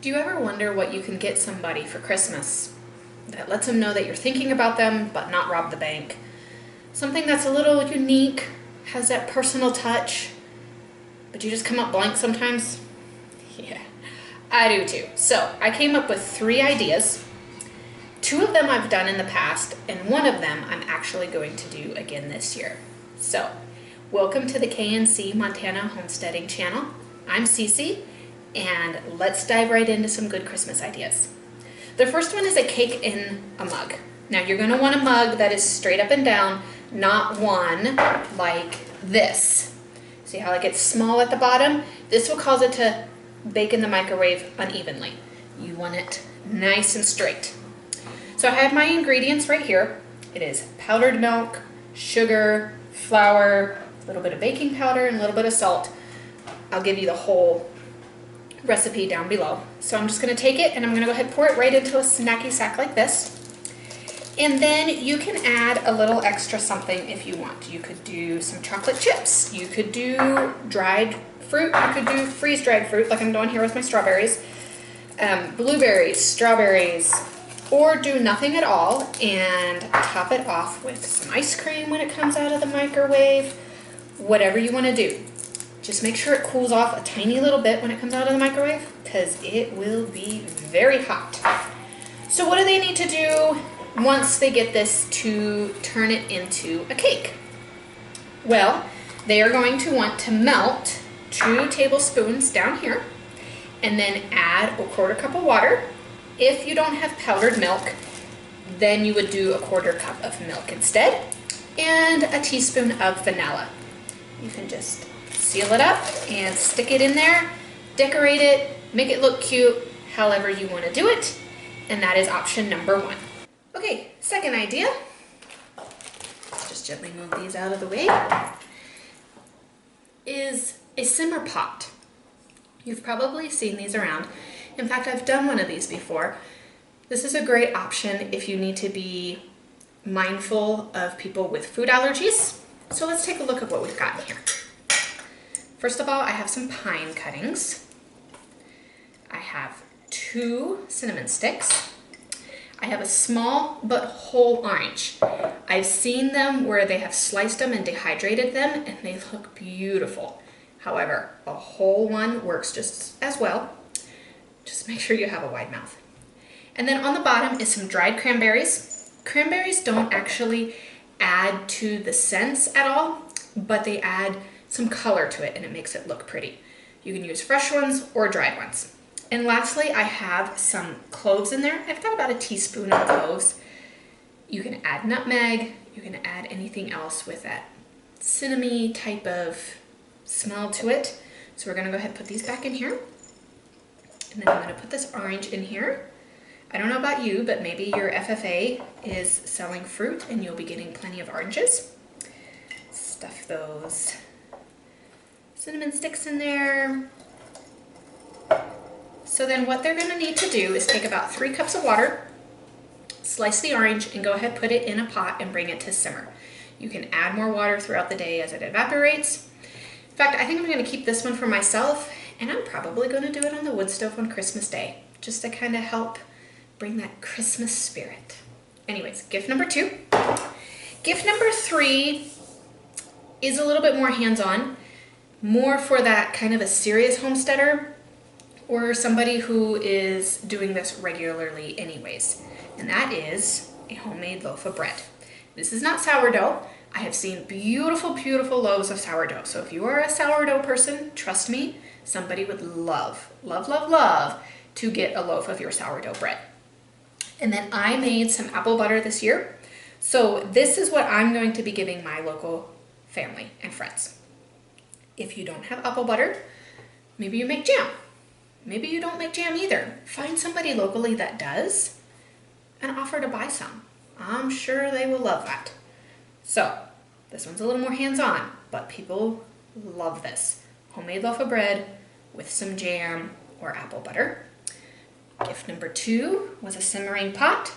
Do you ever wonder what you can get somebody for Christmas that lets them know that you're thinking about them but not rob the bank? Something that's a little unique, has that personal touch, but you just come up blank sometimes? Yeah, I do too. So I came up with 3 ideas. 2 of them I've done in the past, and 1 of them I'm actually going to do again this year. So, welcome to the KNC Montana Homesteading channel. I'm Cece, and let's dive right into some good Christmas ideas. The first one is a cake in a mug. Now you're going to want a mug that is straight up and down, not one like this. See how it gets small at the bottom? This will cause it to bake in the microwave unevenly. You want it nice and straight. So I have my ingredients right here. It is powdered milk, sugar, flour, a little bit of baking powder, and a little bit of salt. I'll give you the whole recipe down below. So I'm just going to take it and I'm going to go ahead and pour it right into a snacky sack like this. And then you can add a little extra something if you want. You could do some chocolate chips. You could do dried fruit. You could do freeze-dried fruit like I'm doing here with my strawberries. Blueberries, strawberries, or do nothing at all and top it off with some ice cream when it comes out of the microwave. Whatever you want to do. Just make sure it cools off a tiny little bit when it comes out of the microwave because it will be very hot. So what do they need to do once they get this to turn it into a cake? Well, they are going to want to melt 2 tablespoons down here and then add a 1/4 cup of water. If you don't have powdered milk, then you would do a 1/4 cup of milk instead, and a teaspoon of vanilla. You can just seal it up and stick it in there, decorate it, make it look cute, however you want to do it, and that is option number 1. Okay, second idea. Just gently move these out of the way. Is a simmer pot. You've probably seen these around. In fact, I've done one of these before. This is a great option if you need to be mindful of people with food allergies. So let's take a look at what we've got in here. First of all, I have some pine cuttings. I have 2 cinnamon sticks. I have a small but whole orange. I've seen them where they have sliced them and dehydrated them and they look beautiful. However, a whole one works just as well. Just make sure you have a wide mouth. And then on the bottom is some dried cranberries. Cranberries don't actually add to the scents at all, but they add some color to it and it makes it look pretty. You can use fresh ones or dried ones. And lastly, I have some cloves in there. I've got about a teaspoon of cloves. You can add nutmeg, you can add anything else with that cinnamon type of smell to it. So we're gonna go ahead and put these back in here. And then I'm gonna put this orange in here. I don't know about you, but maybe your FFA is selling fruit and you'll be getting plenty of oranges. Stuff those cinnamon sticks in there. So then what they're going to need to do is take about 3 cups of water, slice the orange, and go ahead and put it in a pot and bring it to simmer. You can add more water throughout the day as it evaporates. In fact, I think I'm going to keep this one for myself, and I'm probably going to do it on the wood stove on Christmas Day, just to kind of help bring that Christmas spirit. Anyways, gift number 2. Gift number 3 is a little bit more hands-on. More for that kind of a serious homesteader or somebody who is doing this regularly anyways. And that is a homemade loaf of bread. This is not sourdough. I have seen beautiful, beautiful loaves of sourdough. So if you are a sourdough person, trust me, somebody would love, love, love, love to get a loaf of your sourdough bread. And then I made some apple butter this year. So this is what I'm going to be giving my local family and friends. If you don't have apple butter, maybe you make jam. Maybe you don't make jam either. Find somebody locally that does and offer to buy some. I'm sure they will love that. So this one's a little more hands-on, but people love this. Homemade loaf of bread with some jam or apple butter. Gift number 2 was a simmering pot.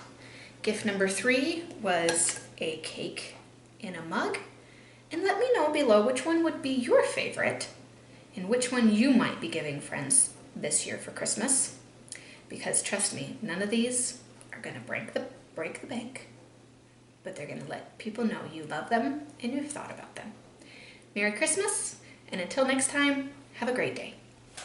Gift number 3 was a cake in a mug. And let me know below which one would be your favorite and which one you might be giving friends this year for Christmas. because trust me, none of these are gonna break the bank, but they're gonna let people know you love them and you've thought about them. Merry Christmas, and until next time, have a great day.